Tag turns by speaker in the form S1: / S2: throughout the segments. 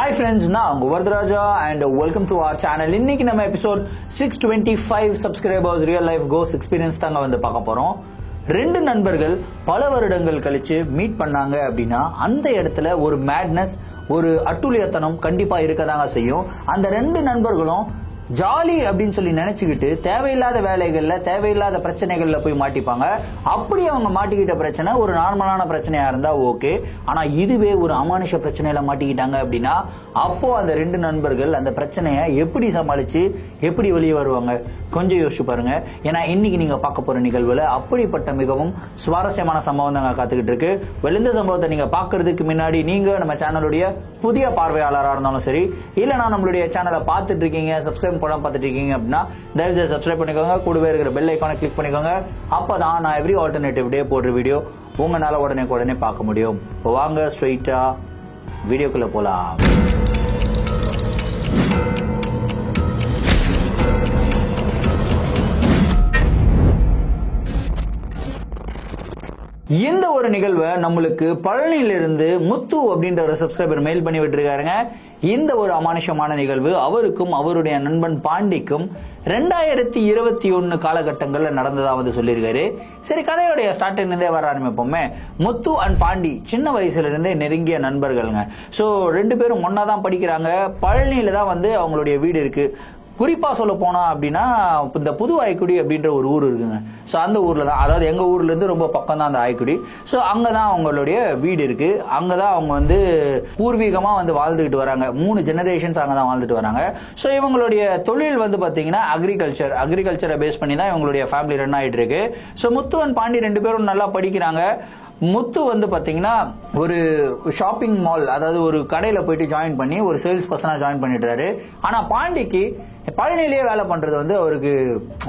S1: Hi friends, நான் உங்க Varadaraja and welcome to our channel. இன்னைக்கு நம்ம episode 625 subscribers real life ghost experience தாங்க வந்து பார்க்க போறோம். ரெண்டு நண்பர்கள் பல வருடங்கள் கழிச்சு மீட் பண்ணாங்க அப்படின்னா அந்த இடத்துல ஒரு மேட்னஸ், ஒரு அட்டுழியத்தனம் கண்டிப்பா இருக்கதாங்க செய்யும். அந்த ரெண்டு நண்பர்களும் ஜாலி அப்படின்னு சொல்லி நினைச்சுக்கிட்டு தேவையில்லாத வேலைகள்ல தேவையில்லாத பிரச்சனைகள்ல போய் மாட்டிப்பாங்க. அப்படி அவங்க மாட்டிக்கிட்ட பிரச்சனை ஒரு நார்மலான பிரச்சனையா இருந்தா ஓகே, ஆனா இதுவே ஒரு அமானுஷ பிரச்சனையில மாட்டிக்கிட்டாங்க அப்படின்னா அப்போ அந்த ரெண்டு நண்பர்கள் அந்த பிரச்சனையை எப்படி சமாளிச்சு எப்படி வெளியே வருவாங்க கொஞ்சம் யோசிச்சு பாருங்க. ஏன்னா இன்னைக்கு நீங்க பார்க்க போற நிகழ்வுல அப்படிப்பட்ட மிகவும் சுவாரஸ்யமான சம்பவம் தாங்க காத்துக்கிட்டு இருக்கு. இந்த சம்பவத்தை நீங்க பாக்குறதுக்கு முன்னாடி நீங்க நம்ம சேனலுடைய புதிய பார்வையாளராக இருந்தாலும் சரி, இல்லைனா நம்மளுடைய சேனலை பார்த்துட்டு இருக்கீங்க சப்ஸ்கிரைப் படம் பார்த்துட்டு இருக்கீங்க அப்படின்னா தயவுசெய்து சப்ஸ்கிரைப் பண்ணிக்கோங்க. கூடவே இருக்கிற பெல் ஐக்கானை கிளிக் பண்ணிக்கோங்க. அப்பதான் நான் எவ்ரி ஆல்டர்னேட்டிவ் டே போடுற வீடியோ உங்களால உடனே பார்க்க முடியும். இப்போ வாங்க ஸ்ட்ரெயிட்டா வீடியோக்குள்ள போலாம். இந்த ஒரு நிகழ்வை நம்மளுக்கு பழனியிலிருந்து முத்து அப்படின்ற ஒரு சப்ஸ்கிரைபர் மெயில் பண்ணி விட்டுருக்காருங்க. இந்த ஒரு அமானுஷமான நிகழ்வு அவருக்கும் அவருடைய நண்பன் பாண்டிக்கும் 2021 காலகட்டங்கள்ல நடந்ததா வந்து சொல்லியிருக்காரு. சரி, கதையோடைய ஸ்டார்டிங் இருந்தே வர ஆரம்பிப்போமே. முத்து அண்ட் பாண்டி சின்ன வயசுல இருந்தே நெருங்கிய நண்பர்கள்ங்க. சோ ரெண்டு பேரும் ஒன்னாதான் படிக்கிறாங்க. பழனியில தான் வந்து அவங்களுடைய வீடு இருக்கு. குறிப்பா சொல்ல போனா அப்படின்னா இந்த புது ஆய்க்குடி அப்படின்ற ஒரு ஊர் இருக்குங்க. ஸோ அந்த ஊர்ல தான், அதாவது எங்க ஊர்ல இருந்து ரொம்ப பக்கம் தான் அந்த ஆய்க்குடி. ஸோ அங்கதான் அவங்களுடைய வீடு இருக்கு. அங்கதான் அவங்க வந்து பூர்வீகமா வந்து வாழ்ந்துகிட்டு வராங்க. 3 ஜெனரேஷன்ஸ் அங்கதான் வாழ்ந்துட்டு வராங்க. ஸோ இவங்களுடைய தொழில் வந்து பாத்தீங்கன்னா அக்ரிகல்ச்சரை பேஸ் பண்ணி தான் இவங்களுடைய ஃபேமிலி ரன் ஆயிட்டு இருக்கு. ஸோ முத்து அண்ட் பாண்டி ரெண்டு பேரும் நல்லா படிக்கிறாங்க. முத்து வந்து பாத்தீங்கன்னா ஒரு ஷாப்பிங் மால், அதாவது ஒரு கடையில போயிட்டு ஜாயின் பண்ணி ஒரு சேல்ஸ் பர்சனா ஜாயின் பண்ணிடுறாரு. ஆனா பாண்டிக்கு பழனிலேயே வேலை பண்றது வந்து அவருக்கு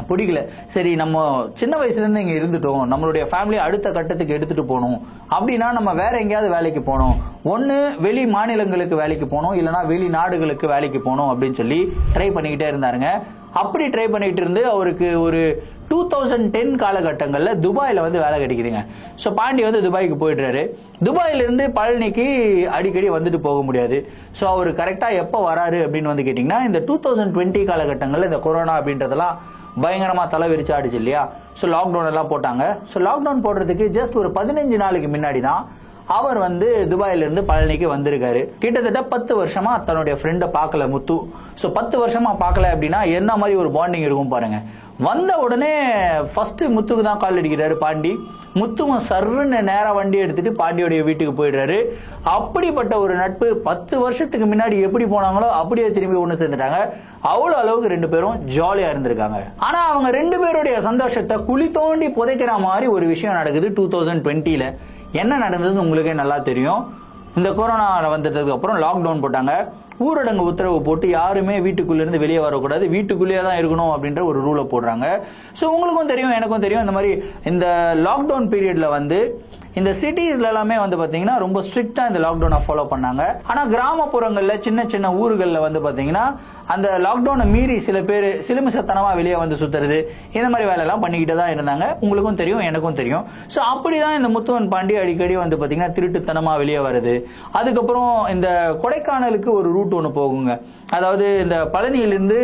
S1: பிடிக்கல. சரி, நம்ம சின்ன வயசுல இருந்து இங்க இருந்துட்டோம், நம்மளுடைய ஃபேமிலி அடுத்த கட்டத்துக்கு எடுத்துட்டு போகணும் அப்படின்னா நம்ம வேற எங்கேயாவது வேலைக்கு போகணும். ஒன்னு வெளி மாநிலங்களுக்கு வேலைக்கு போகணும், இல்லைன்னா வெளிநாடுகளுக்கு வேலைக்கு போகணும் அப்படின்னு சொல்லி ட்ரை பண்ணிக்கிட்டே இருந்தாருங்க. அப்படி ட்ரை பண்ணிட்டு இருந்து அவருக்கு ஒரு 2010 காலகட்டங்கள்ல துபாயில வந்து வேலை கிடைக்குதுங்க. ஸோ பாண்டி வந்து துபாய்க்கு போயிடுறாரு. துபாயில இருந்து பழனிக்கு அடிக்கடி வந்துட்டு போக முடியாது. ஸோ அவர் கரெக்டா எப்போ வராரு அப்படின்னு வந்து கேட்டீங்கன்னா இந்த 2020 காலகட்டங்கள்ல இந்த கொரோனா அப்படின்றதெல்லாம் பயங்கரமா தலை விரிச்சு ஆடிச்சு இல்லையா. ஸோ லாக்டவுன் எல்லாம் போட்டாங்க. ஸோ லாக்டவுன் போடுறதுக்கு ஜஸ்ட் ஒரு 15 நாளைக்கு முன்னாடி தான் அவர் வந்து துபாயில இருந்து பழனிக்கு வந்திருக்காரு. கிட்டத்தட்ட 10 வருஷமா தன்னுடைய ஃப்ரெண்டை பார்க்கல முத்து. ஸோ 10 வருஷமா பார்க்கல அப்படின்னா என்ன மாதிரி ஒரு பாண்டிங் இருக்கும் பாருங்க. வந்த உடனே ஃபர்ஸ்ட் முத்துக்கு தான் கால் அடிக்கிறாரு பாண்டி. முத்துவும் சர்ன்னு நேரா வண்டி எடுத்துட்டு பாண்டியோடைய வீட்டுக்கு போயிடுறாரு. அப்படிப்பட்ட ஒரு நட்பு 10 வருஷத்துக்கு முன்னாடி எப்படி போனாங்களோ அப்படியே திரும்பி ஒண்ணு சேர்ந்துட்டாங்க. அவ்வளவு அளவுக்கு ரெண்டு பேரும் ஜாலியா இருந்திருக்காங்க. ஆனா அவங்க ரெண்டு பேருடைய சந்தோஷத்தை குழி தோண்டி புதைக்கிற மாதிரி ஒரு விஷயம் நடக்குது 2020ல. என்ன நடந்ததுன்னு உங்களுக்கே நல்லா தெரியும். இந்த கொரோனா வந்ததுக்கு அப்புறம் லாக்டவுன் போட்டாங்க. ஊரடங்கு உத்தரவு போட்டு யாருமே வீட்டுக்குள்ள இருந்து வெளியே வரக்கூடாது, வீட்டுக்குள்ளேயே தான் இருக்கணும் அப்படின்ற ஒரு ரூலை போடுறாங்க. ஸோ உங்களுக்கும் தெரியும் எனக்கும் தெரியும், இந்த மாதிரி இந்த லாக்டவுன் பீரியட்ல வந்து இந்த சிட்டிஸ்ல எல்லாமே வந்து பாத்தீங்கன்னா ரொம்ப ஸ்ட்ரிக்டா இந்த லாக்டவுனை ஃபாலோ பண்ணாங்க. ஆனா கிராமப்புறங்கள்ல சின்ன சின்ன ஊர்கள்ல வந்து பாத்தீங்கன்னா அந்த லாக்டவுனை மீறி சில பேர் சிலுமிசத்தனமா வெளியே வந்து சுத்துறது, இந்த மாதிரி வேலை எல்லாம் பண்ணிக்கிட்டு தான் இருந்தாங்க. உங்களுக்கும் தெரியும் எனக்கும் தெரியும். ஸோ அப்படிதான் இந்த முத்துவன் பாண்டி அடிக்கடி வந்து பாத்தீங்கன்னா திருட்டுத்தனமா வெளியே வருது. அதுக்கப்புறம் இந்த கொடைக்கானலுக்கு ஒரு ரூட் ஒன்று போகுங்க. அதாவது இந்த பழனியிலிருந்து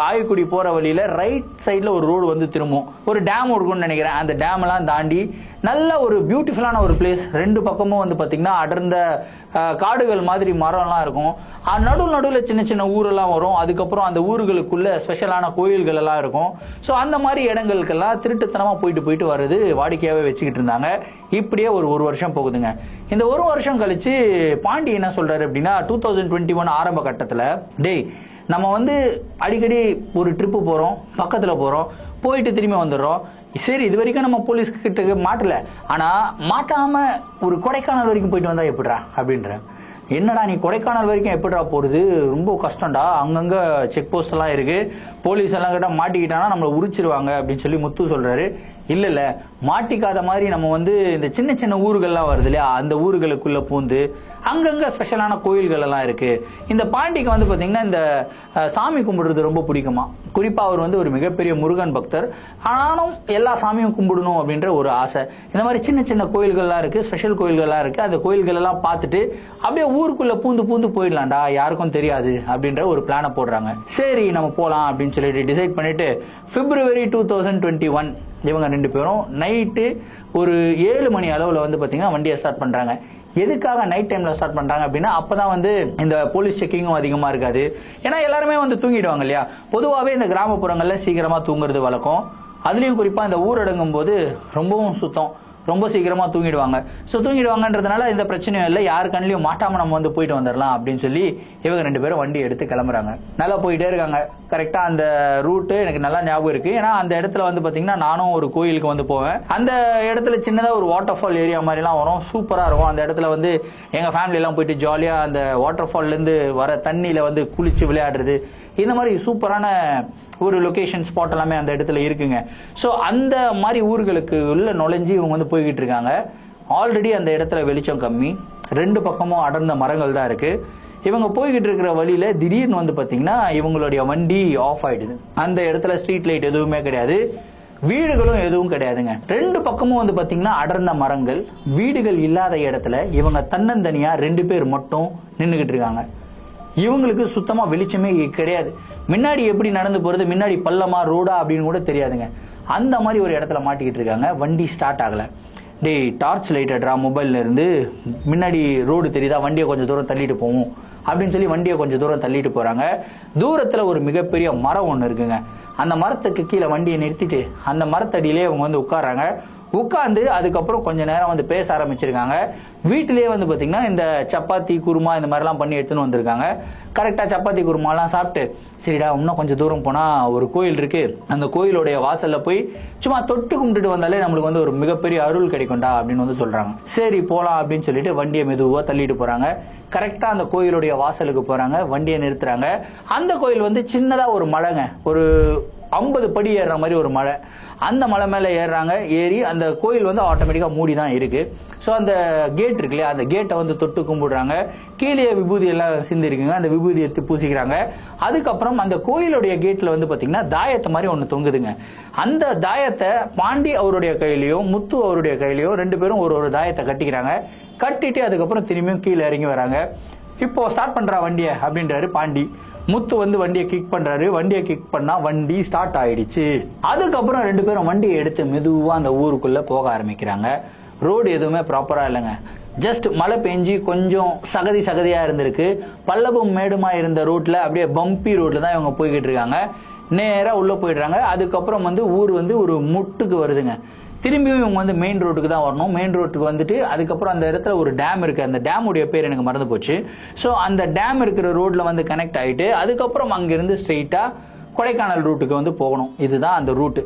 S1: ஆயக்குடி போற வழியில ரைட் சைட்ல ஒரு ரோடு வந்து திரும்பும். ஒரு டேம் இருக்கும்னு நினைக்கிறேன். அந்த டேம் எல்லாம் தாண்டி நல்ல ஒரு பியூட்டிஃபுல்லான ஒரு பிளேஸ். ரெண்டு பக்கமும் வந்து பாத்தீங்கன்னா அடர்ந்த காடுகள் மாதிரி மரம்லாம் இருக்கும். நடுவில் சின்ன சின்ன ஊரெல்லாம் வரும். அதுக்கப்புறம் அந்த ஊர்களுக்குள்ள ஸ்பெஷலான கோயில்கள் எல்லாம் இருக்கும். ஸோ அந்த மாதிரி இடங்களுக்கெல்லாம் திருட்டுத்தனமா போயிட்டு வர்றது வாடிக்கையாவே வச்சுக்கிட்டு இருந்தாங்க. இப்படியே ஒரு வருஷம் போகுதுங்க. இந்த ஒரு வருஷம் கழிச்சு பாண்டி என்ன சொல்றாரு அப்படின்னா 2021 ஆரம்ப கட்டத்துல, டேய் நம்ம வந்து அடிக்கடி ஒரு ட்ரிப்பு போறோம், பக்கத்துல போறோம், போயிட்டு திரும்பி வந்துடுறோம். சரி, இது வரைக்கும் நம்ம போலீஸ் கிட்ட மாட்டல, ஆனா மாட்டாம ஒரு கொடைக்கானல் வரைக்கும் போயிட்டு வந்தா எப்படிடா அப்படின்ற. என்னடா நீ கொடைக்கானல் வரைக்கும் எப்படிடா போறது, ரொம்ப கஷ்டம்டா, அங்கங்க செக் போஸ்ட் எல்லாம் இருக்கு, போலீஸ் எல்லாம் கிட்ட மாட்டிக்கிட்டானா நம்மளை உரிச்சிருவாங்க அப்படின்னு சொல்லி முத்து சொல்றாரு. இல்ல மாட்டிக்காத மாதிரி நம்ம வந்து இந்த சின்ன சின்ன ஊர்கள்லாம் வருது இல்லையா, அந்த ஊர்களுக்குள்ள பூந்து அங்கங்க ஸ்பெஷலான கோயில்கள் எல்லாம் இருக்கு. இந்த பாண்டிக்கு வந்து பாத்தீங்கன்னா இந்த சாமி கும்பிடுறது ரொம்ப பிடிக்குமா. குறிப்பா அவர் வந்து ஒரு மிகப்பெரிய முருகன் பக்தர். ஆனாலும் எல்லா சாமியும் கும்பிடணும் அப்படின்ற ஒரு ஆசை. இந்த மாதிரி சின்ன சின்ன கோயில்கள்லாம் இருக்கு, ஸ்பெஷல் கோயில்கள்லாம் இருக்கு. அந்த கோயில்கள் எல்லாம் பார்த்துட்டு அப்படியே ஊருக்குள்ள பூந்து போயிடலாம்டா, யாருக்கும் தெரியாது அப்படின்ற ஒரு பிளானை போடுறாங்க. சரி நம்ம போலாம் அப்படின்னு சொல்லிட்டு டிசைட் பண்ணிட்டு February 2021 இவங்க 2 பேரும் நைட்டு ஒரு 7 மணி அளவுல வந்து பாத்தீங்கன்னா வண்டியை ஸ்டார்ட் பண்றாங்க. எதுக்காக நைட் டைம்ல ஸ்டார்ட் பண்றாங்க அப்படின்னா, அப்பதான் வந்து இந்த போலீஸ் செக்கிங்கும் அதிகமா இருக்காது. ஏன்னா எல்லாருமே வந்து தூங்கிடுவாங்க இல்லையா. பொதுவாகவே இந்த கிராமப்புறங்கள்ல சீக்கிரமா தூங்குறது வழக்கம். அதுலயும் குறிப்பா இந்த ஊரடங்கும் போது ரொம்பவும் சுத்தம், ரொம்ப சீக்கிரமா தூங்கிடுவாங்க. ஸோ தூங்கிடுவாங்கன்றதுனால இந்த பிரச்சனையும் இல்லை, யாரு கண்ணிலையும் மாட்டாம நம்ம வந்து போயிட்டு வந்துடலாம் அப்படின்னு சொல்லி இவங்க 2 பேரும் வண்டி எடுத்து கிளம்புறாங்க. நல்லா போயிட்டே இருக்காங்க. கரெக்டா அந்த ரூட்டு எனக்கு நல்லா ஞாபகம் இருக்கு. ஏன்னா அந்த இடத்துல வந்து பாத்தீங்கன்னா நானும் ஒரு கோயிலுக்கு வந்து போவேன். அந்த இடத்துல சின்னதா ஒரு வாட்டர் ஃபால் ஏரியா மாதிரி எல்லாம் வரும், சூப்பரா இருக்கும். அந்த இடத்துல வந்து எங்க ஃபேமிலி எல்லாம் போயிட்டு ஜாலியா அந்த வாட்டர் ஃபால்ல இருந்து வர தண்ணியில வந்து குளிச்சு விளையாடுறது, இந்த மாதிரி சூப்பரான ஒரு லொகேஷன் ஸ்பாட் எல்லாமே அந்த இடத்துல இருக்குங்க. ஸோ அந்த மாதிரி ஊர்களுக்கு உள்ள நுழைஞ்சு இவங்க வந்து போய்கிட்டு இருக்காங்க. ஆல்ரெடி அந்த இடத்துல வெளிச்சம் கம்மி, 2 பக்கமும் அடர்ந்த மரங்கள் தான் இருக்கு. இவங்க போய்கிட்டு இருக்கிற வழியில திடீர்னு வந்து பாத்தீங்கன்னா இவங்களுடைய வண்டி ஆஃப் ஆயிடுது. அந்த இடத்துல ஸ்ட்ரீட் லைட் எதுவுமே கிடையாது, வீடுகளும் எதுவும் கிடையாதுங்க. 2 பக்கமும் வந்து பாத்தீங்கன்னா அடர்ந்த மரங்கள், வீடுகள் இல்லாத இடத்துல இவங்க தன்னந்தனியா 2 பேர் மட்டும் நின்றுகிட்டு இருக்காங்க. இவங்களுக்கு சுத்தமா வெளிச்சமே கிடையாது. முன்னாடி எப்படி நடந்து போறது, முன்னாடி பள்ளமா ரோடா அப்படின்னு கூட தெரியாதுங்க. அந்த மாதிரி ஒரு இடத்துல மாட்டிக்கிட்டு இருக்காங்க. வண்டி ஸ்டார்ட் ஆகல. டேய் டார்ச் லைட் அட்ரா மொபைல்ல இருந்து, முன்னாடி ரோடு தெரியுதா, வண்டியை கொஞ்சம் தூரம் தள்ளிட்டு போவோம் அப்படின்னு சொல்லி வண்டியை கொஞ்சம் தூரம் தள்ளிட்டு போறாங்க. தூரத்துல ஒரு மிகப்பெரிய மரம் ஒண்ணு இருக்குங்க. அந்த மரத்துக்கு கீழே வண்டியை நிறுத்திட்டு அந்த மரத்தடியிலே அவங்க வந்து உட்கார்றாங்க. உட்கார்ந்து அதுக்கப்புறம் கொஞ்ச நேரம் வந்து பேச ஆரம்பிச்சிருக்காங்க. வீட்டிலேயே வந்து பாத்தீங்கன்னா இந்த சப்பாத்தி குருமா இந்த மாதிரிலாம் பண்ணி எடுத்துன்னு வந்திருக்காங்க. கரெக்டா சப்பாத்தி குருமாலாம் சாப்பிட்டு, சரிடா இன்னும் கொஞ்சம் தூரம் போனா ஒரு கோயில் இருக்கு, அந்த கோயிலுடைய வாசல்ல போய் சும்மா தொட்டு கும்பிட்டுட்டு வந்தாலே நம்மளுக்கு வந்து ஒரு மிகப்பெரிய அருள் கிடைக்கும்டா அப்படின்னு வந்து சொல்றாங்க. சரி போலாம் அப்படின்னு சொல்லிட்டு வண்டியை மெதுவா தள்ளிட்டு போறாங்க. கரெக்டா அந்த கோயிலுடைய வாசலுக்கு போறாங்க, வண்டியை நிறுத்துறாங்க. அந்த கோயில் வந்து சின்னதா ஒரு மலைங்க, ஒரு 50 படி ஏறுற மாதிரி ஒரு மலை. அந்த மலை மேல ஏறுறாங்க. ஏறி அந்த கோயில் வந்து ஆட்டோமேட்டிக்கா மூடி தான் இருக்கு. ஸோ அந்த கேட் இருக்கு இல்லையா, அந்த கேட்டை வந்து தொட்டு கும்பிடுறாங்க. கீழே விபூதி எல்லாம் சிந்தி இருக்குங்க, அந்த விபூதி எடுத்து பூசிக்கிறாங்க. அதுக்கப்புறம் அந்த கோயிலுடைய கேட்ல வந்து பாத்தீங்கன்னா தாயத்தை மாதிரி ஒண்ணு தொங்குதுங்க. அந்த தாயத்தை பாண்டி அவருடைய கையிலையும் முத்து அவருடைய கையிலையும் 2 பேரும் ஒரு தாயத்தை கட்டிக்கிறாங்க. கட்டிட்டு அதுக்கப்புறம் திரும்பியும் கீழே இறங்கி வராங்க. இப்போ ஸ்டார்ட் பண்றா வண்டியை அப்படின்றாரு பாண்டி. முத்து வந்து வண்டியை கிக் பண்றாரு. வண்டியை கிக் பண்ணா வண்டி ஸ்டார்ட் ஆயிடுச்சு. அதுக்கப்புறம் 2 பேரும் வண்டியை எடுத்து மெதுவா அந்த ஊருக்குள்ள போக ஆரம்பிக்கிறாங்க. ரோடு எதுவுமே ப்ராப்பரா இல்லைங்க. ஜஸ்ட் மழை பெஞ்சி கொஞ்சம் சகதியா இருந்திருக்கு. பள்ளமும் மேடுமா இருந்த ரோட்ல அப்படியே பம்பி ரோட்ல தான் இவங்க போய்கிட்டு இருக்காங்க. நேரா உள்ள போயிடுறாங்க. அதுக்கப்புறம் வந்து ஊர் வந்து ஒரு முட்டுக்கு வருதுங்க. திரும்பியும் இவங்க வந்து மெயின் ரோட்டுக்கு தான் வரணும். மெயின் ரோட்டுக்கு வந்துட்டு அதுக்கப்புறம் அந்த இடத்துல ஒரு டேம் இருக்கு. அந்த டேமுடைய பேர் எனக்கு மறந்து போச்சு. ஸோ அந்த டேம் இருக்கிற ரோட்ல வந்து கனெக்ட் ஆகிட்டு அதுக்கப்புறம் அங்கிருந்து ஸ்ட்ரெயிட்டா கொடைக்கானல் ரூட்டுக்கு வந்து போகணும். இதுதான் அந்த ரூட்டு.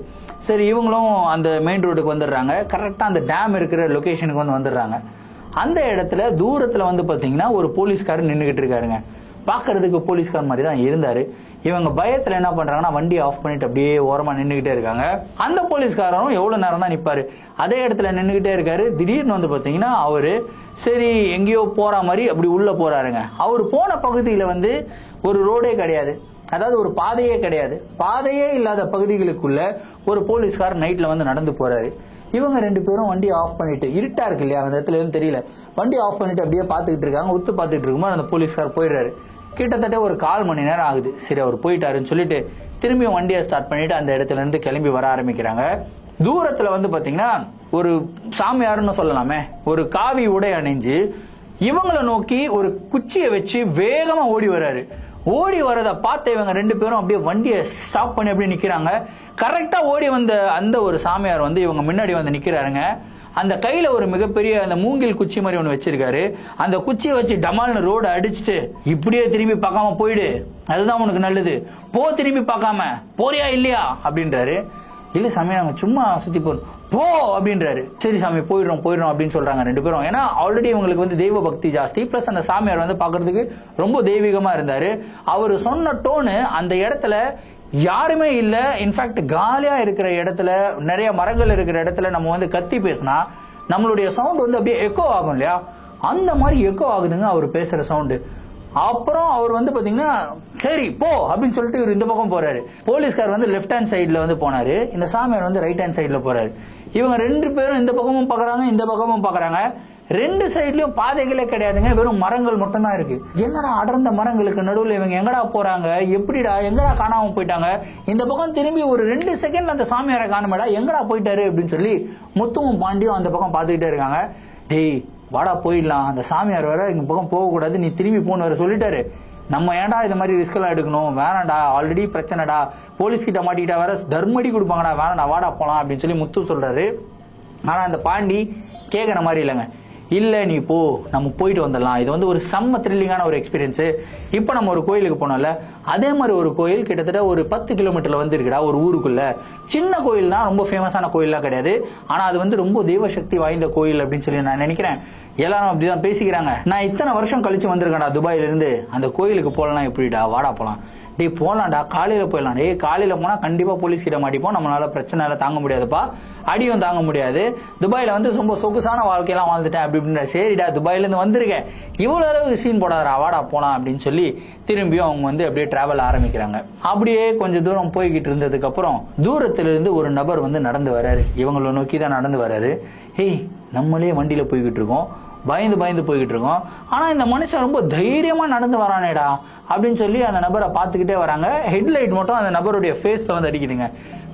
S1: சரி இவங்களும் அந்த மெயின் ரோட்டுக்கு வந்துடுறாங்க. கரெக்டா அந்த டேம் இருக்கிற லொகேஷனுக்கு வந்து வந்துடுறாங்க. அந்த இடத்துல தூரத்துல வந்து பாத்தீங்கன்னா ஒரு போலீஸ்காரர் நின்றுகிட்டு இருக்காருங்க. பாக்குறதுக்கு போலீஸ்கார் மாதிரி தான் இருந்தாரு. இவங்க பயத்துல என்ன பண்றாங்கன்னா வண்டியை ஆஃப் பண்ணிட்டு அப்படியே ஓரமா நின்றுகிட்டே இருக்காங்க. அந்த போலீஸ்காரரும் எவ்வளவு நேரம் தான் நிப்பாரு, அதே இடத்துல நின்றுகிட்டே இருக்காரு. திடீர்னு வந்து பாத்தீங்கன்னா அவரு சரி எங்கேயோ போற மாதிரி அப்படி உள்ள போறாருங்க. அவர் போன பகுதியில வந்து ஒரு ரோடே கிடையாது, அதாவது ஒரு பாதையே கிடையாது. பாதையே இல்லாத பகுதிகளுக்குள்ள ஒரு போலீஸ்கார் நைட்ல வந்து நடந்து போறாரு. இவங்க 2 பேரும் வண்டி ஆஃப் பண்ணிட்டு, இருட்டா இருக்கு இல்லையா அந்த இடத்துல எதுவும் தெரியல, வண்டி ஆஃப் பண்ணிட்டு அப்படியே பாத்துக்கிட்டு இருக்காங்க. உத்து பாத்துட்டு இருக்கும்போது அந்த போலீஸ்கார் போயிடுறாரு. கிட்டத்தட்ட ஒரு 1/4 மணி நேரம் ஆகுது. சரி அவர் போயிட்டாருன்னு சொல்லிட்டு திரும்பியும் வண்டியை ஸ்டார்ட் பண்ணிட்டு அந்த இடத்துல இருந்து கிளம்பி வர ஆரம்பிக்கிறாங்க. தூரத்துல வந்து பாத்தீங்கன்னா ஒரு சாமியாருன்னு சொல்லலாமே, ஒரு காவி உடை அணிஞ்சு இவங்களை நோக்கி ஒரு குச்சியை வச்சு வேகமா ஓடி வர்றாரு. ஓடி வரத பார்த்து இவங்க 2 பேரும் அப்படியே வண்டியை ஸ்டாப் பண்ணி அப்படியே நிக்கிறாங்க. கரெக்டா ஓடி வந்த அந்த ஒரு சாமியார் வந்து இவங்க முன்னாடி வந்து நிக்கிறாருங்க. அந்த கையில ஒரு மிகப்பெரிய அந்த மூங்கில் குச்சி மாதிரி ஒண்ணு வச்சிருக்காரு. அந்த குச்சியை வச்சு டமால்னு ரோட அடிச்சுட்டு இப்படியே திரும்பி பார்க்காம போயிடு, அதுதான் உனக்கு நல்லது, போ திரும்பி பார்க்காம, போறியா இல்லையா அப்படின்றாரு. இல்ல சாமி நாங்க சும்மா சுத்தி போறோம், போ அப்படின்றாரு. சரி சாமி போயிடுறோம் அப்படின்னு சொல்றாங்க 2 பேரும். ஏன்னா ஆல்ரெடி இவங்களுக்கு வந்து தெய்வ பக்தி ஜாஸ்தி, பிளஸ் அந்த சாமியார் வந்து பாக்குறதுக்கு ரொம்ப தெய்வீகமா இருந்தாரு. அவரு சொன்ன டோனு அந்த இடத்துல யாருமே இல்ல. இன்ஃபேக்ட் காலியா இருக்கிற இடத்துல, நிறைய மரங்கள் இருக்கிற இடத்துல நம்ம வந்து கத்தி பேசினா நம்மளுடைய சவுண்ட் வந்து அப்படியே எக்கோ ஆகும் இல்லையா, அந்த மாதிரி எக்கோ ஆகுதுங்க அவர் பேசுற சவுண்டு. அப்புறம் அவர் வந்து பாத்தீங்கன்னா சரி போ அப்படின்னு சொல்லிட்டு இவர் இந்த பக்கம் போறாரு. போலீஸ்கார் வந்து லெஃப்ட் ஹேண்ட் சைட்ல வந்து போனாரு, இந்த சாமியார் வந்து ரைட் ஹேண்ட் சைட்ல போறாரு. இவங்க 2 பேரும் இந்த பக்கமும் பாக்குறாங்க, இந்த பக்கமும் பாக்குறாங்க. 2 சைட்லயும் பாதைகளே கிடையாதுங்க, வெறும் மரங்கள் மட்டும் தான் இருக்கு. என்னடா அடர்ந்த மரங்களுக்கு நடுவில் இவங்க எங்கடா போறாங்க, எப்படிடா எங்கடா காணாம போயிட்டாங்க, இந்த பக்கம் திரும்பி ஒரு 2 செகண்ட்ல அந்த சாமியாரை காணுமேடா, எங்கடா போயிட்டாரு அப்படின்னு சொல்லி முத்துவும் பாண்டியும் அந்த பக்கம் பாத்துக்கிட்டே இருக்காங்க. டேய் வாடா போயிடலாம், அந்த சாமியார் வேற இந்த பக்கம் போக கூடாது, நீ திரும்பி போன்னு வேற சொல்லிட்டாரு, நம்ம ஏன்டா இந்த மாதிரி ரிஸ்க் எல்லாம் எடுக்கணும், வேணாண்டா ஆல்ரெடி பிரச்சனைடா, போலீஸ் கிட்ட மாட்டிக்கிட்டா வேற தர்மடி கொடுப்பாங்கடா, வேணாண்டா வாடா போலாம் அப்படின்னு சொல்லி முத்து சொல்றாரு. ஆனா அந்த பாண்டி கேட்கற மாதிரி இல்லைங்க, இல்ல நீ போ நம்ம போயிட்டு வந்துடலாம், இது வந்து ஒரு செம்ம த்ரில்லிங்கான ஒரு எக்ஸ்பீரியன்ஸ். இப்ப நம்ம ஒரு கோயிலுக்கு போனோம்ல, அதே மாதிரி ஒரு கோயில் கிட்டத்தட்ட ஒரு 10 கிலோமீட்டர்ல வந்து இருக்குடா, ஒரு ஊருக்குள்ள. சின்ன கோயில் தான், ரொம்ப ஃபேமஸான கோயில்லாம் கிடையாது, ஆனா அது வந்து ரொம்ப தெய்வ சக்தி வாய்ந்த கோயில் அப்படின்னு சொல்லி நான் நினைக்கிறேன். எல்லாரும் அப்படிதான் பேசிக்கிறாங்க. நான் இத்தனை வருஷம் கழிச்சு வந்திருக்கேன்டா துபாயில இருந்து, அந்த கோயிலுக்கு போலாம் எப்படிடா, வாடா போலாம். டே போலாம்டா, காலையில போயிடலாம். டே காலையில போனா கண்டிப்பா போலீஸ் கிட்ட மாட்டிப்போம், நம்மளால பிரச்சனை தாங்க முடியாதுப்பா, அடியும் தாங்க முடியாது. துபாயில வந்து ரொம்ப சொகுசான வாழ்க்கையெல்லாம் வாழ்ந்துட்டேன் அப்படி இப்படின்ற. சரிடா துபாயில இருந்து வந்திருக்கேன், இவ்வளவு அளவுக்கு சீன் போடாதா, வாடா போலாம் அப்படின்னு சொல்லி திரும்பியும் அவங்க வந்து அப்படியே டிராவல் ஆரம்பிக்கிறாங்க. அப்படியே கொஞ்சம் தூரம் போய்கிட்டு இருந்ததுக்கு அப்புறம் தூரத்துல இருந்து ஒரு நபர் வந்து நடந்து வராரு, இவங்களை நோக்கி தான் நடந்து வராரு. ஹேய் நம்மளே வண்டியில போய்கிட்டு இருக்கோம், பயந்து பயந்து போய்கிட்டு இருக்கோம், ஆனா இந்த மனுஷன் ரொம்ப தைரியமா நடந்து வரானேடா அப்படின்னு சொல்லி அந்த நபரை பார்த்துக்கிட்டே வராங்க. ஹெட்லைட் மட்டும் அந்த நபருடைய ஃபேஸ்ல வந்து அடிக்குதுங்க.